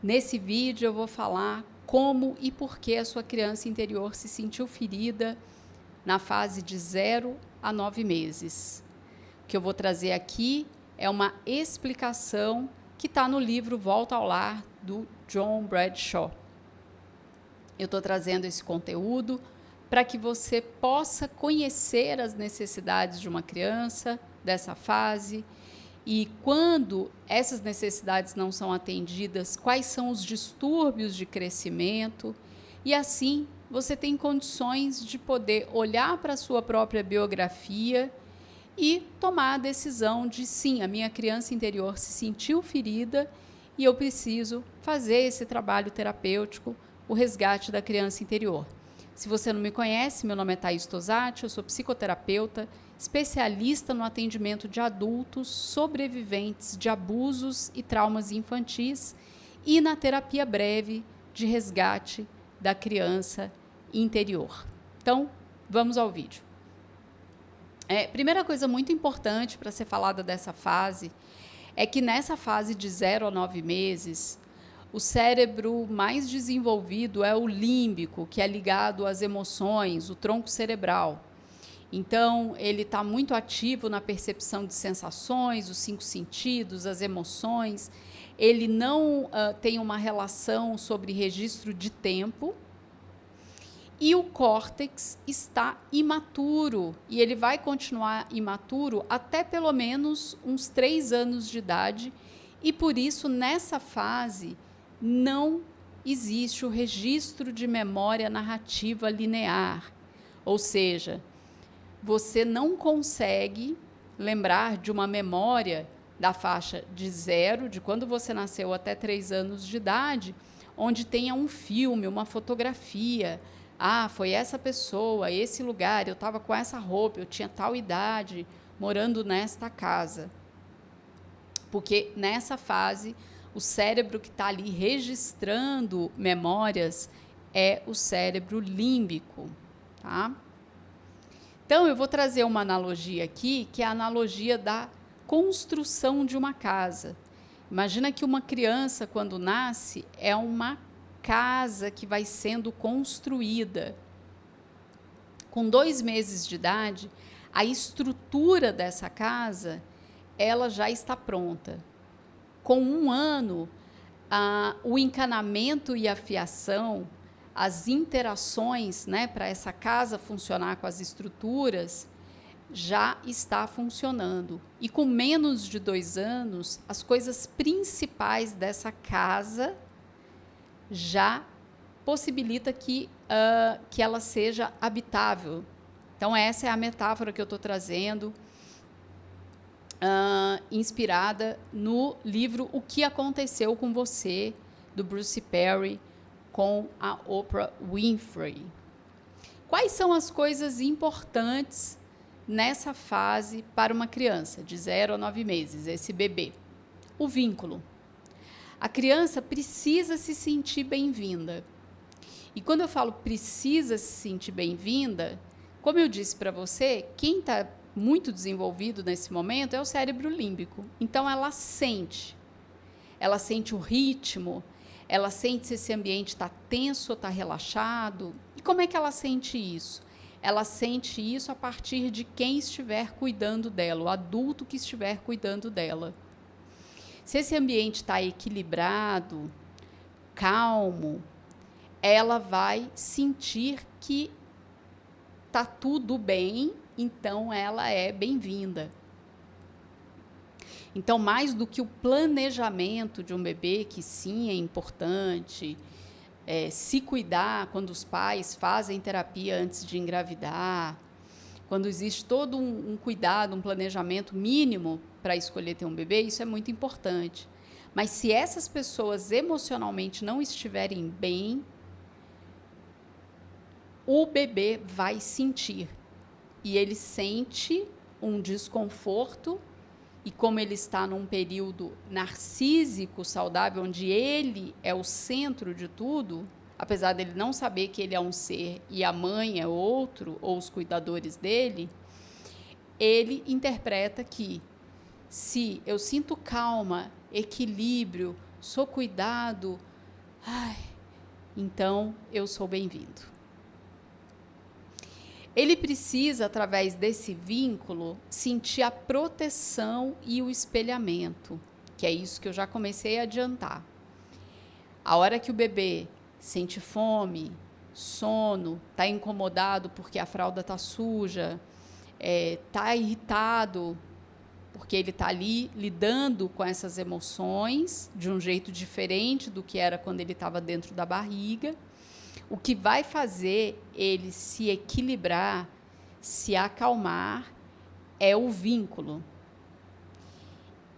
Nesse vídeo eu vou falar como e por que a sua criança interior se sentiu ferida na fase de 0 a 9 meses. O que eu vou trazer aqui é uma explicação que está no livro Volta ao Lar, do John Bradshaw. Eu estou trazendo esse conteúdo para que você possa conhecer as necessidades de uma criança dessa fase e, quando essas necessidades não são atendidas, quais são os distúrbios de crescimento, e assim você tem condições de poder olhar para a sua própria biografia e tomar a decisão de sim, a minha criança interior se sentiu ferida e eu preciso fazer esse trabalho terapêutico, o resgate da criança interior. Se você não me conhece, meu nome é Thaís Tosati, eu sou psicoterapeuta, especialista no atendimento de adultos sobreviventes de abusos e traumas infantis e na terapia breve de resgate da criança interior. Então, vamos ao vídeo. Primeira coisa muito importante para ser falada dessa fase é que nessa fase de 0 a 9 meses, o cérebro mais desenvolvido é o límbico, que é ligado às emoções, o tronco cerebral. Então, ele está muito ativo na percepção de sensações, os 5 sentidos, as emoções. Ele não tem uma relação sobre registro de tempo. E o córtex está imaturo, e ele vai continuar imaturo até pelo menos uns 3 anos de idade, e por isso, nessa fase, não existe o registro de memória narrativa linear, ou seja, você não consegue lembrar de uma memória da faixa de 0, de quando você nasceu até 3 anos de idade, onde tenha um filme, uma fotografia. Ah, foi essa pessoa, esse lugar, eu estava com essa roupa, eu tinha tal idade, morando nesta casa. Porque nessa fase, o cérebro que está ali registrando memórias é o cérebro límbico, tá? Então, eu vou trazer uma analogia aqui, que é a analogia da construção de uma casa. Imagina que uma criança, quando nasce, é uma casa que vai sendo construída. Com 2 meses de idade, a estrutura dessa casa, ela já está pronta. Com 1 ano, o encanamento e a fiação, as interações, né, para essa casa funcionar com as estruturas, já está funcionando. E com menos de 2 anos, as coisas principais dessa casa já possibilita que ela seja habitável. Então, essa é a metáfora que eu estou trazendo, inspirada no livro O que Aconteceu com Você, do Bruce Perry, com a Oprah Winfrey. Quais são as coisas importantes nessa fase para uma criança de 0 a 9 meses, esse bebê? O vínculo. A criança precisa se sentir bem-vinda. E quando eu falo precisa se sentir bem-vinda, como eu disse para você, quem está muito desenvolvido nesse momento é o cérebro límbico. Então, ela sente o ritmo, ela sente se esse ambiente está tenso ou está relaxado. E como é que ela sente isso? Ela sente isso a partir de quem estiver cuidando dela, o adulto que estiver cuidando dela. Se esse ambiente está equilibrado, calmo, ela vai sentir que está tudo bem, então ela é bem-vinda. Então, mais do que o planejamento de um bebê, que sim é importante, se cuidar quando os pais fazem terapia antes de engravidar, quando existe todo um cuidado, um planejamento mínimo para escolher ter um bebê, isso é muito importante. Mas se essas pessoas emocionalmente não estiverem bem, o bebê vai sentir. E ele sente um desconforto, e como ele está num período narcísico saudável, onde ele é o centro de tudo, apesar dele não saber que ele é um ser e a mãe é outro, ou os cuidadores dele, ele interpreta que se eu sinto calma, equilíbrio, sou cuidado, Ai, então eu sou bem-vindo. Ele precisa, através desse vínculo, sentir a proteção e o espelhamento, que é isso que eu já comecei a adiantar. A hora que o bebê sente fome, sono, está incomodado porque a fralda está suja, está irritado porque ele está ali lidando com essas emoções de um jeito diferente do que era quando ele estava dentro da barriga. O que vai fazer ele se equilibrar, se acalmar, é o vínculo.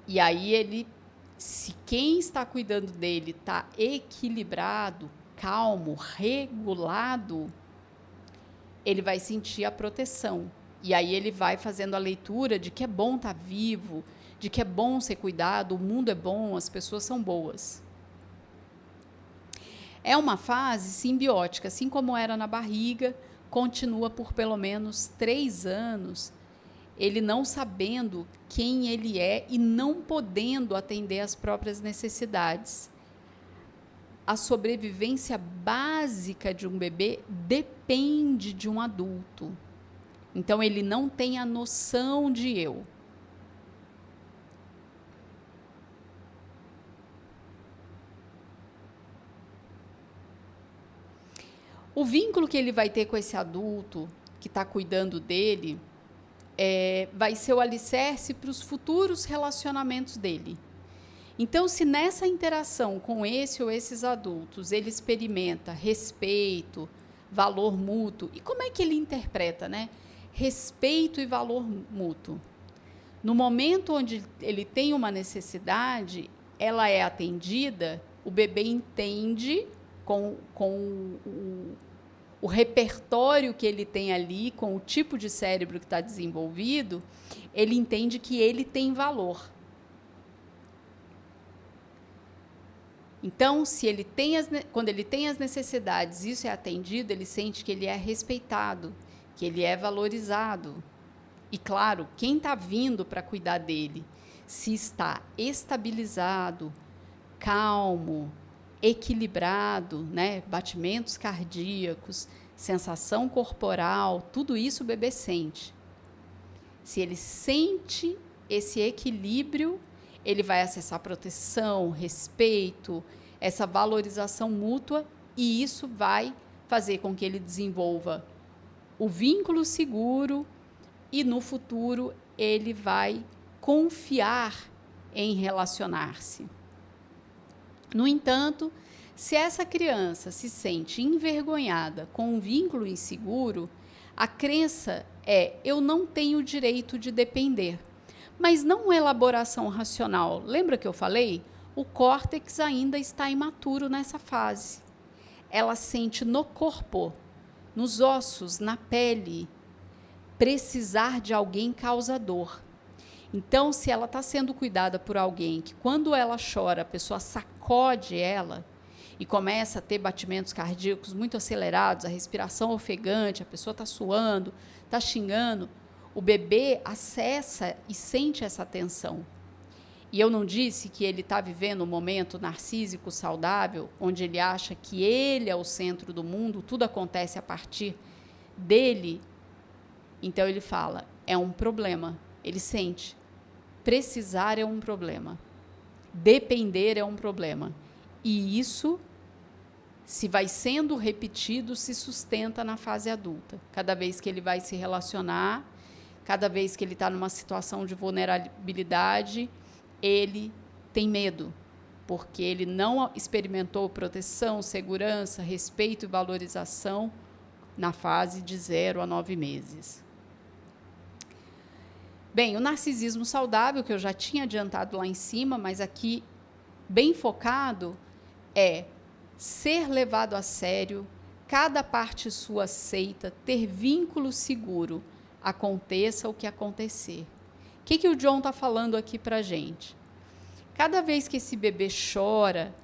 E aí se quem está cuidando dele está equilibrado, calmo, regulado, ele vai sentir a proteção. E aí ele vai fazendo a leitura de que é bom estar vivo, de que é bom ser cuidado, o mundo é bom, as pessoas são boas. É uma fase simbiótica, assim como era na barriga, continua por pelo menos 3 anos, ele não sabendo quem ele é e não podendo atender às próprias necessidades. A sobrevivência básica de um bebê depende de um adulto. Então, ele não tem a noção de eu. O vínculo que ele vai ter com esse adulto que está cuidando dele vai ser o alicerce para os futuros relacionamentos dele. Então, se nessa interação com esse ou esses adultos ele experimenta respeito, valor mútuo, e como é que ele interpreta, né? Respeito e valor mútuo. No momento onde ele tem uma necessidade, ela é atendida, o bebê entende com o repertório que ele tem ali, com o tipo de cérebro que está desenvolvido, ele entende que ele tem valor. Então, quando ele tem as necessidades, isso é atendido, ele sente que ele é respeitado, que ele é valorizado. E, claro, quem está vindo para cuidar dele, se está estabilizado, calmo, equilibrado, né? Batimentos cardíacos, sensação corporal, tudo isso o bebê sente. Se ele sente esse equilíbrio, ele vai acessar proteção, respeito, essa valorização mútua, e isso vai fazer com que ele desenvolva o vínculo seguro e, no futuro, ele vai confiar em relacionar-se. No entanto, se essa criança se sente envergonhada com um vínculo inseguro, a crença é: eu não tenho o direito de depender. Mas não elaboração racional. Lembra que eu falei? O córtex ainda está imaturo nessa fase. Ela sente no corpo, nos ossos, na pele, precisar de alguém causa dor. Então, se ela está sendo cuidada por alguém que, quando ela chora, a pessoa sacode ela e começa a ter batimentos cardíacos muito acelerados, a respiração ofegante, a pessoa está suando, está xingando, o bebê acessa e sente essa tensão. E eu não disse que ele está vivendo um momento narcísico saudável, onde ele acha que ele é o centro do mundo, tudo acontece a partir dele. Então ele fala, é um problema. Ele sente. Precisar é um problema. Depender é um problema. E isso, se vai sendo repetido, se sustenta na fase adulta. Cada vez que ele vai se relacionar, cada vez que ele está numa situação de vulnerabilidade, ele tem medo, porque ele não experimentou proteção, segurança, respeito e valorização na fase de 0 a 9 meses. Bem, o narcisismo saudável, que eu já tinha adiantado lá em cima, mas aqui bem focado, é ser levado a sério, cada parte sua aceita, ter vínculo seguro, aconteça o que acontecer. O que o John está falando aqui para a gente? Cada vez que esse bebê chora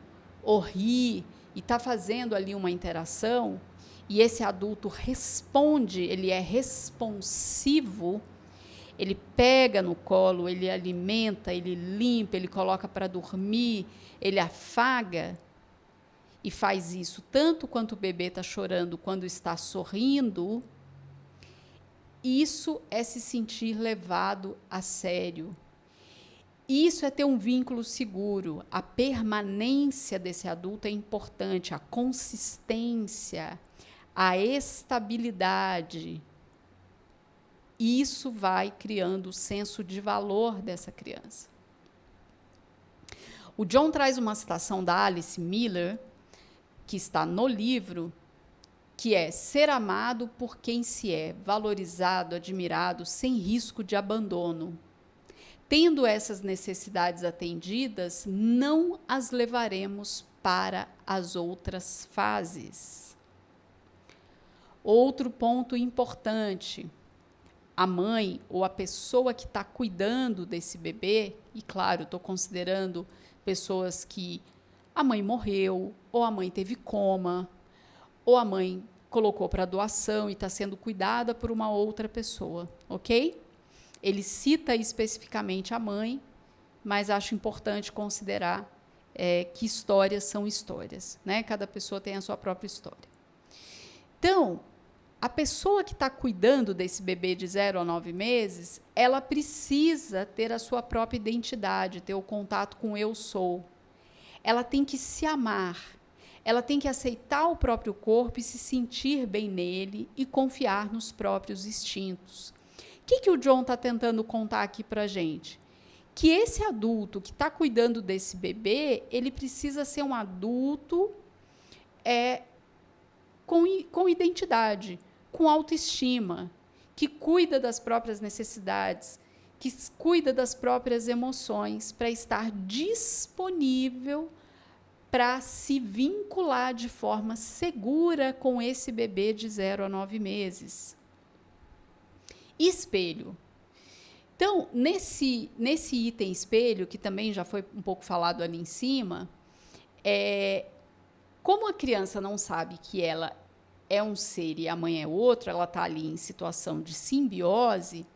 ou ri e está fazendo ali uma interação, e esse adulto responde, ele é responsivo, ele pega no colo, ele alimenta, ele limpa, ele coloca para dormir, ele afaga. e faz isso tanto quando o bebê está chorando, quando está sorrindo, isso é se sentir levado a sério. Isso é ter um vínculo seguro. A permanência desse adulto é importante, a consistência, a estabilidade. Isso vai criando o senso de valor dessa criança. O John traz uma citação da Alice Miller, que está no livro, que é ser amado por quem se é, valorizado, admirado, sem risco de abandono. Tendo essas necessidades atendidas, não as levaremos para as outras fases. Outro ponto importante, a mãe ou a pessoa que está cuidando desse bebê, e claro, estou considerando pessoas que a mãe morreu, ou a mãe teve coma, ou a mãe colocou para doação e está sendo cuidada por uma outra pessoa, ok? Ele cita especificamente a mãe, mas acho importante considerar que histórias são histórias, né? Cada pessoa tem a sua própria história. Então, a pessoa que está cuidando desse bebê de 0 a 9 meses, ela precisa ter a sua própria identidade, ter o contato com eu sou. Ela tem que se amar, ela tem que aceitar o próprio corpo e se sentir bem nele e confiar nos próprios instintos. O que o John está tentando contar aqui para a gente? Que esse adulto que está cuidando desse bebê, ele precisa ser um adulto com identidade, com autoestima, que cuida das próprias necessidades, que cuida das próprias emoções, para estar disponível para se vincular de forma segura com esse bebê de 0 a 9 meses. Espelho. Então, nesse item espelho, que também já foi um pouco falado ali em cima, como a criança não sabe que ela é um ser e a mãe é outro, ela está ali em situação de simbiose,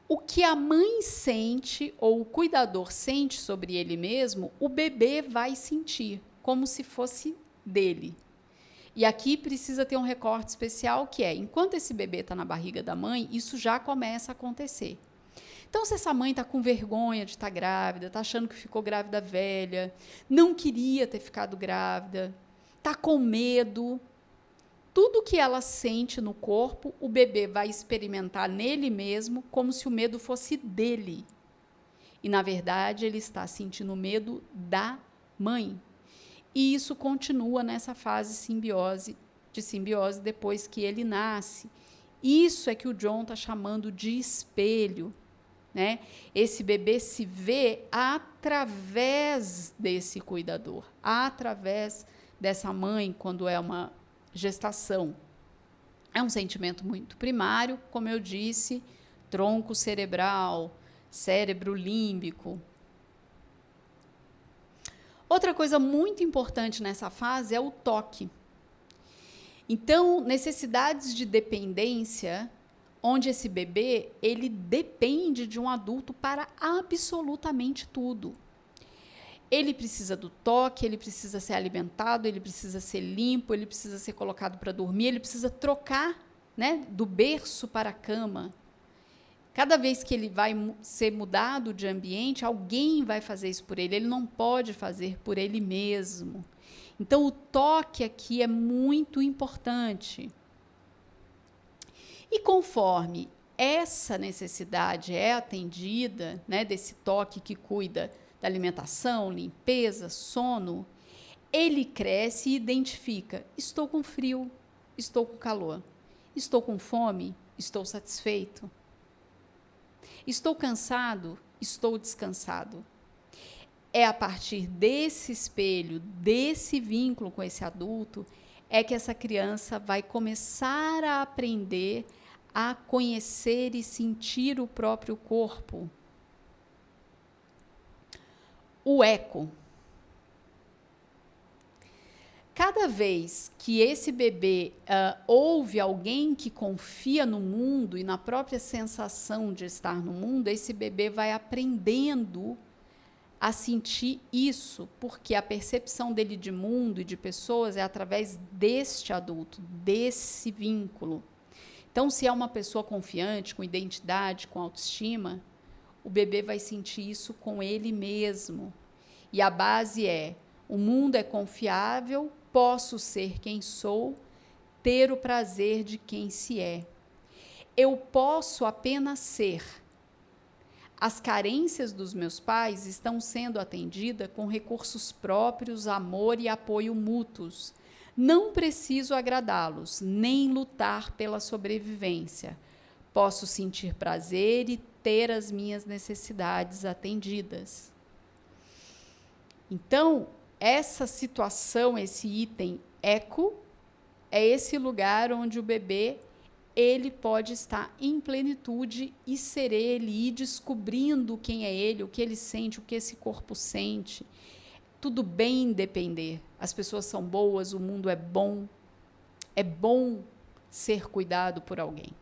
o que a mãe sente ou o cuidador sente sobre ele mesmo, o bebê vai sentir, como se fosse dele. E aqui precisa ter um recorte especial, que é, enquanto esse bebê está na barriga da mãe, isso já começa a acontecer. Então, se essa mãe está com vergonha de estar grávida, está achando que ficou grávida velha, não queria ter ficado grávida, está com medo, tudo que ela sente no corpo, o bebê vai experimentar nele mesmo, como se o medo fosse dele. E, na verdade, ele está sentindo medo da mãe. E isso continua nessa fase de simbiose depois que ele nasce. Isso é que o John está chamando de espelho, né? Esse bebê se vê através desse cuidador, através dessa mãe, quando é uma gestação. É um sentimento muito primário, como eu disse, tronco cerebral, cérebro límbico. Outra coisa muito importante nessa fase é o toque. Então, necessidades de dependência, onde esse bebê, ele depende de um adulto para absolutamente tudo. Ele precisa do toque, ele precisa ser alimentado, ele precisa ser limpo, ele precisa ser colocado para dormir, ele precisa trocar, né, do berço para a cama. Cada vez que ele vai ser mudado de ambiente, alguém vai fazer isso por ele. Ele não pode fazer por ele mesmo. Então, o toque aqui é muito importante. E conforme essa necessidade é atendida, né, desse toque que cuida da alimentação, limpeza, sono, ele cresce e identifica: estou com frio, estou com calor, estou com fome, estou satisfeito. Estou cansado, estou descansado. É a partir desse espelho, desse vínculo com esse adulto, é que essa criança vai começar a aprender a conhecer e sentir o próprio corpo. O eco. Cada vez que esse bebê ouve alguém que confia no mundo e na própria sensação de estar no mundo, esse bebê vai aprendendo a sentir isso, porque a percepção dele de mundo e de pessoas é através deste adulto, desse vínculo. Então, se é uma pessoa confiante, com identidade, com autoestima, o bebê vai sentir isso com ele mesmo. E a base é: o mundo é confiável, posso ser quem sou, ter o prazer de quem se é. Eu posso apenas ser. As carências dos meus pais estão sendo atendidas com recursos próprios, amor e apoio mútuos. Não preciso agradá-los, nem lutar pela sobrevivência. Posso sentir prazer e ter as minhas necessidades atendidas. Então, essa situação, esse item eco, é esse lugar onde o bebê ele pode estar em plenitude e ser ele, e ir descobrindo quem é ele, o que ele sente, o que esse corpo sente. Tudo bem depender. As pessoas são boas, o mundo é bom. É bom ser cuidado por alguém.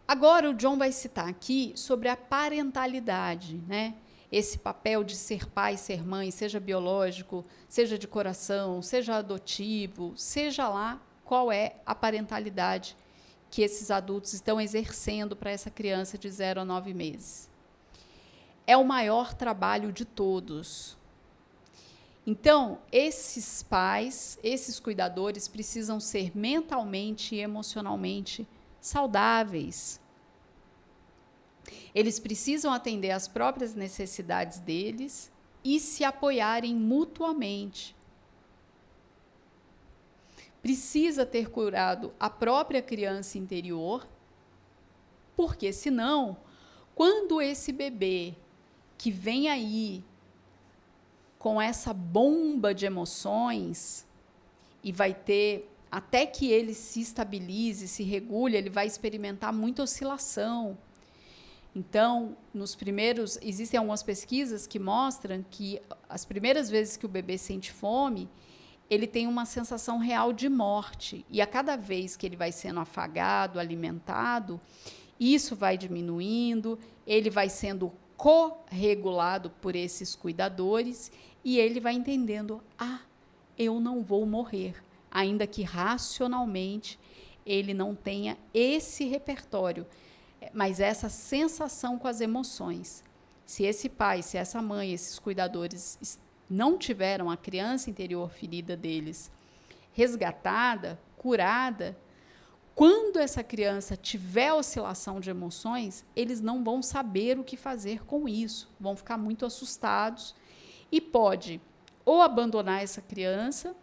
Agora o John vai citar aqui sobre a parentalidade, né? Esse papel de ser pai, ser mãe, seja biológico, seja de coração, seja adotivo, seja lá qual é a parentalidade que esses adultos estão exercendo para essa criança de 0 a 9 meses. É o maior trabalho de todos. Então, esses pais, esses cuidadores precisam ser mentalmente e emocionalmente saudáveis. Eles precisam atender às próprias necessidades deles e se apoiarem mutuamente. Precisa ter curado a própria criança interior, porque senão, quando esse bebê que vem aí com essa bomba de emoções e vai ter, até que ele se estabilize, se regule, ele vai experimentar muita oscilação. Então, existem algumas pesquisas que mostram que as primeiras vezes que o bebê sente fome, ele tem uma sensação real de morte. E a cada vez que ele vai sendo afagado, alimentado, isso vai diminuindo, ele vai sendo corregulado por esses cuidadores e ele vai entendendo: eu não vou morrer, ainda que racionalmente ele não tenha esse repertório, mas essa sensação com as emoções. Se esse pai, se essa mãe, esses cuidadores não tiveram a criança interior ferida deles resgatada, curada, quando essa criança tiver oscilação de emoções, eles não vão saber o que fazer com isso, vão ficar muito assustados e pode ou abandonar essa criança,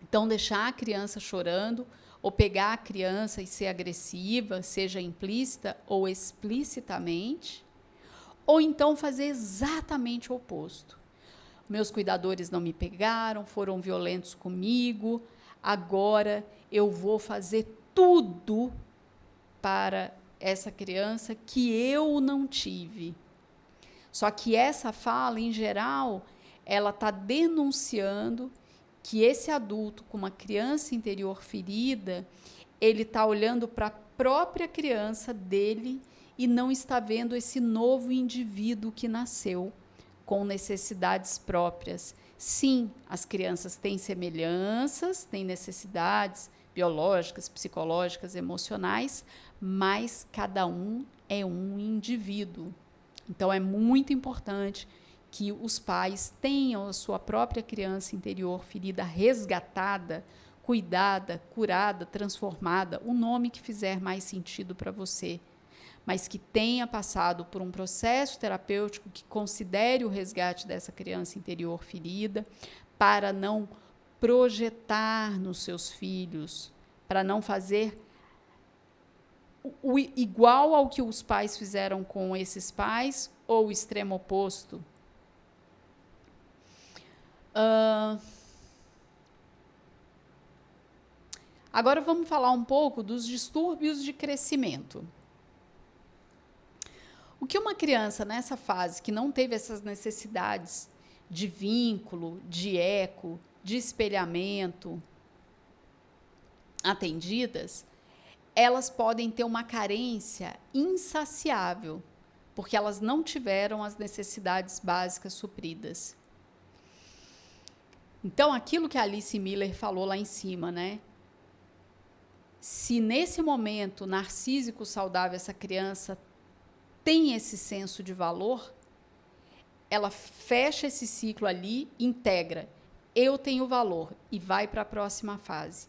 então deixar a criança chorando, ou pegar a criança e ser agressiva, seja implícita ou explicitamente, ou então fazer exatamente o oposto. Meus cuidadores não me pegaram, foram violentos comigo, agora eu vou fazer tudo para essa criança que eu não tive. Só que essa fala, em geral, ela está denunciando que esse adulto com uma criança interior ferida, ele está olhando para a própria criança dele e não está vendo esse novo indivíduo que nasceu com necessidades próprias. Sim, as crianças têm semelhanças, têm necessidades biológicas, psicológicas, emocionais, mas cada um é um indivíduo. Então, é muito importante que os pais tenham a sua própria criança interior ferida resgatada, cuidada, curada, transformada, o nome que fizer mais sentido para você, mas que tenha passado por um processo terapêutico que considere o resgate dessa criança interior ferida, para não projetar nos seus filhos, para não fazer igual ao que os pais fizeram com esses pais, ou o extremo oposto. Agora vamos falar um pouco dos distúrbios de crescimento. O que uma criança nessa fase que não teve essas necessidades de vínculo, de eco, de espelhamento atendidas, elas podem ter uma carência insaciável porque elas não tiveram as necessidades básicas supridas. Então, aquilo que a Alice Miller falou lá em cima, né? Se nesse momento narcísico saudável essa criança tem esse senso de valor, ela fecha esse ciclo ali, integra. Eu tenho valor e vai para a próxima fase.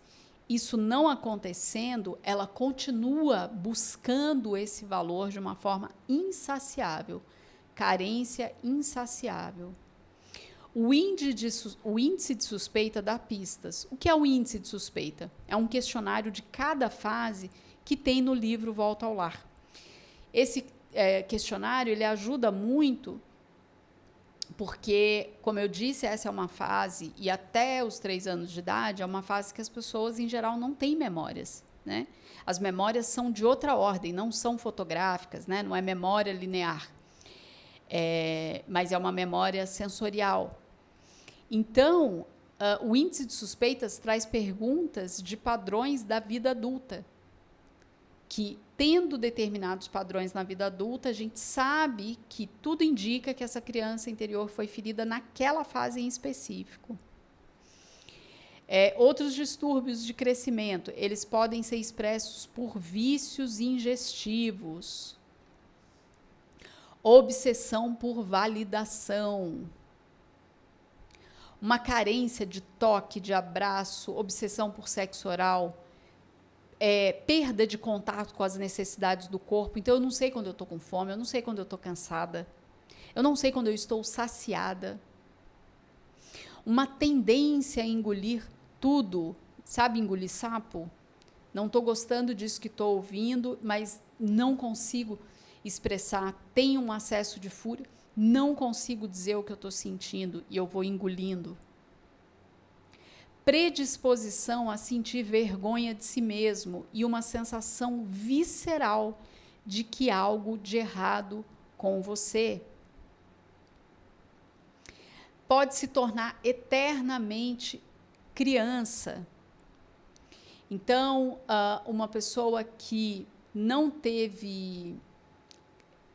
Isso não acontecendo, ela continua buscando esse valor de uma forma insaciável, carência insaciável. O índice de suspeita dá pistas. O que é o índice de suspeita? É um questionário de cada fase que tem no livro Volta ao Lar. Esse questionário ele ajuda muito porque, como eu disse, essa é uma fase, e até os 3 anos de idade, é uma fase que as pessoas, em geral, não têm memórias, né? As memórias são de outra ordem, não são fotográficas, né? Não é memória linear, mas é uma memória sensorial. Então, o índice de suspeitas traz perguntas de padrões da vida adulta, que, tendo determinados padrões na vida adulta, a gente sabe que tudo indica que essa criança interior foi ferida naquela fase em específico. Outros distúrbios de crescimento, eles podem ser expressos por vícios ingestivos, obsessão por validação, uma carência de toque, de abraço, obsessão por sexo oral, perda de contato com as necessidades do corpo. Então, eu não sei quando eu estou com fome, eu não sei quando eu estou cansada, eu não sei quando eu estou saciada. Uma tendência a engolir tudo, sabe, engolir sapo? Não estou gostando disso que estou ouvindo, mas não consigo expressar, tenho um acesso de fúria, não consigo dizer o que eu estou sentindo e eu vou engolindo. Predisposição a sentir vergonha de si mesmo e uma sensação visceral de que algo de errado com você. Pode se tornar eternamente criança. Então, uma pessoa que não teve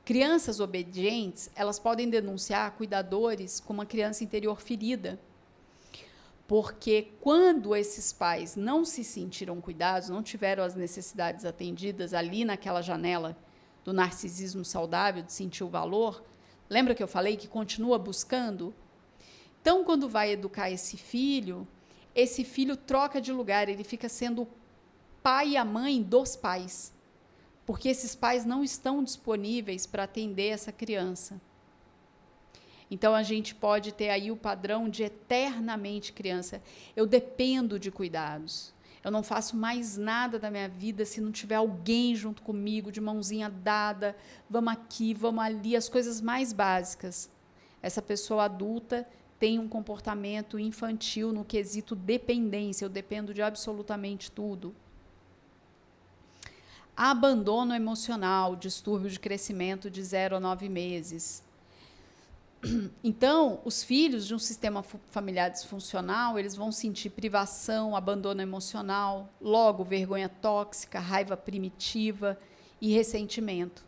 crianças obedientes, elas podem denunciar cuidadores com uma criança interior ferida. Porque quando esses pais não se sentiram cuidados, não tiveram as necessidades atendidas ali naquela janela do narcisismo saudável, de sentir o valor, lembra que eu falei que continua buscando? Então, quando vai educar esse filho troca de lugar, ele fica sendo o pai e a mãe dos pais, porque esses pais não estão disponíveis para atender essa criança. Então, a gente pode ter aí o padrão de eternamente criança. Eu dependo de cuidados. Eu não faço mais nada da minha vida se não tiver alguém junto comigo, de mãozinha dada, vamos aqui, vamos ali, as coisas mais básicas. Essa pessoa adulta tem um comportamento infantil no quesito dependência. Eu dependo de absolutamente tudo. Abandono emocional, distúrbio de crescimento de 0 a 9 meses. Então, os filhos de um sistema familiar disfuncional, eles vão sentir privação, abandono emocional, logo vergonha tóxica, raiva primitiva e ressentimento.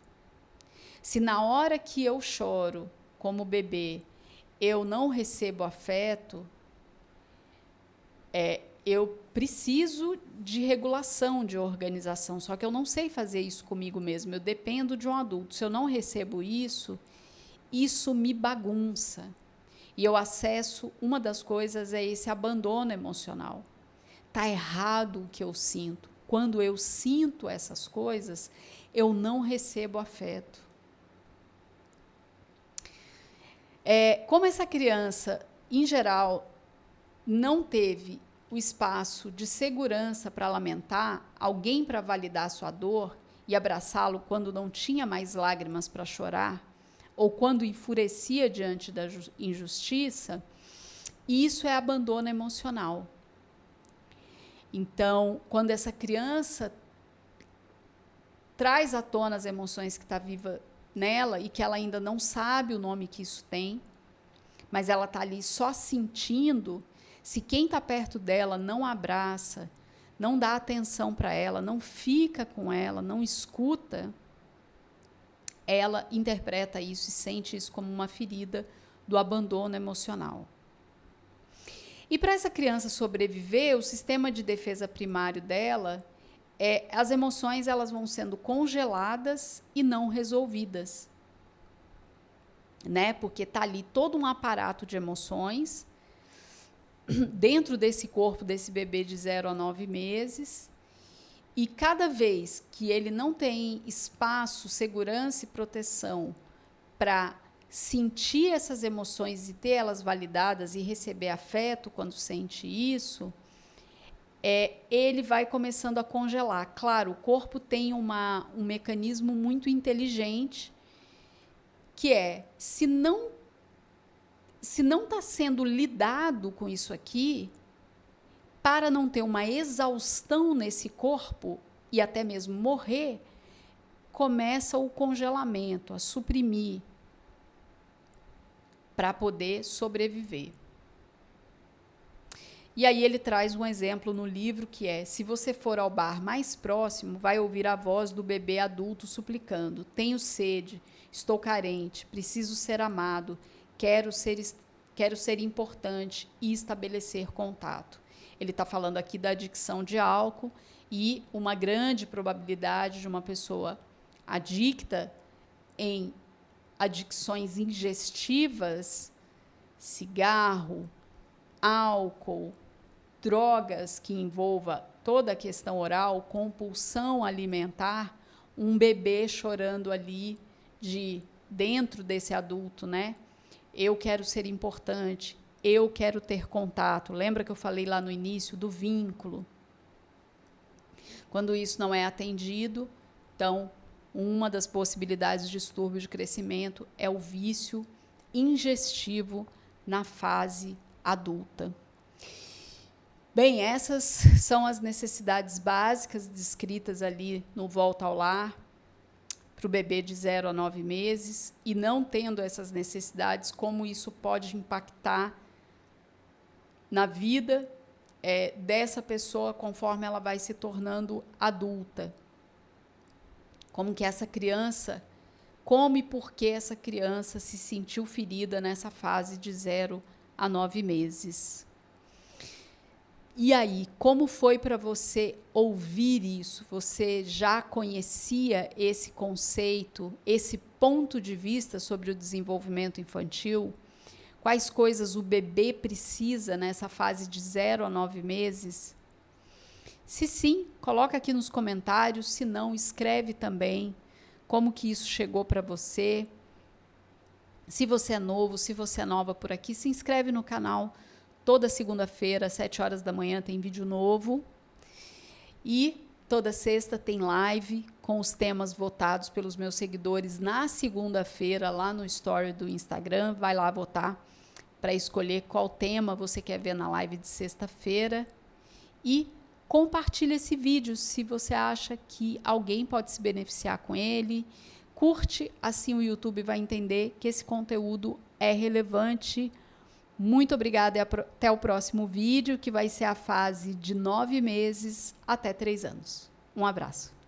Se na hora que eu choro como bebê, eu não recebo afeto, eu preciso de regulação, de organização, só que eu não sei fazer isso comigo mesmo, eu dependo de um adulto. Se eu não recebo isso me bagunça. E eu acesso, uma das coisas é esse abandono emocional. Está errado o que eu sinto. Quando eu sinto essas coisas, eu não recebo afeto. Como essa criança, em geral, não teve o espaço de segurança para lamentar, alguém para validar a sua dor e abraçá-lo quando não tinha mais lágrimas para chorar, ou quando enfurecia diante da injustiça, isso é abandono emocional. Então, quando essa criança traz à tona as emoções que está viva nela e que ela ainda não sabe o nome que isso tem, mas ela está ali só sentindo, se quem está perto dela não abraça, não dá atenção para ela, não fica com ela, não escuta, ela interpreta isso e sente isso como uma ferida do abandono emocional. E para essa criança sobreviver, o sistema de defesa primário dela as emoções elas vão sendo congeladas e não resolvidas, né? Porque tá ali todo um aparato de emoções dentro desse corpo desse bebê de 0 a 9 meses. E cada vez que ele não tem espaço, segurança e proteção para sentir essas emoções e ter elas validadas e receber afeto quando sente isso, ele vai começando a congelar. Claro, o corpo tem um mecanismo muito inteligente, que se não está sendo lidado com isso aqui, para não ter uma exaustão nesse corpo e até mesmo morrer, começa o congelamento, a suprimir para poder sobreviver. E aí ele traz um exemplo no livro que se você for ao bar mais próximo, vai ouvir a voz do bebê adulto suplicando: tenho sede, estou carente, preciso ser amado, quero ser importante e estabelecer contato. Ele está falando aqui da adicção de álcool e uma grande probabilidade de uma pessoa adicta em adicções ingestivas, cigarro, álcool, drogas que envolva toda a questão oral, compulsão alimentar, um bebê chorando ali dentro desse adulto, né? Eu quero ser importante, eu quero ter contato. Lembra que eu falei lá no início do vínculo? Quando isso não é atendido, então, uma das possibilidades de distúrbio de crescimento é o vício ingestivo na fase adulta. Bem, essas são as necessidades básicas descritas ali no Volta ao Lar para o bebê de 0 a 9 meses, e não tendo essas necessidades, como isso pode impactar na vida dessa pessoa conforme ela vai se tornando adulta. Como que essa criança, como e por que essa criança se sentiu ferida nessa fase de 0 a 9 meses. E aí, como foi para você ouvir isso? Você já conhecia esse conceito, esse ponto de vista sobre o desenvolvimento infantil? Quais coisas o bebê precisa nessa fase de 0 a 9 meses? Se sim, coloca aqui nos comentários. Se não, escreve também como que isso chegou para você. Se você é novo, se você é nova por aqui, se inscreve no canal. Toda segunda-feira, às 7 horas da manhã, tem vídeo novo. E toda sexta tem live com os temas votados pelos meus seguidores na segunda-feira, lá no story do Instagram. Vai lá votar para escolher qual tema você quer ver na live de sexta-feira. E compartilhe esse vídeo se você acha que alguém pode se beneficiar com ele. Curte, assim o YouTube vai entender que esse conteúdo é relevante. Muito obrigada e até o próximo vídeo, que vai ser a fase de 9 meses até 3 anos. Um abraço.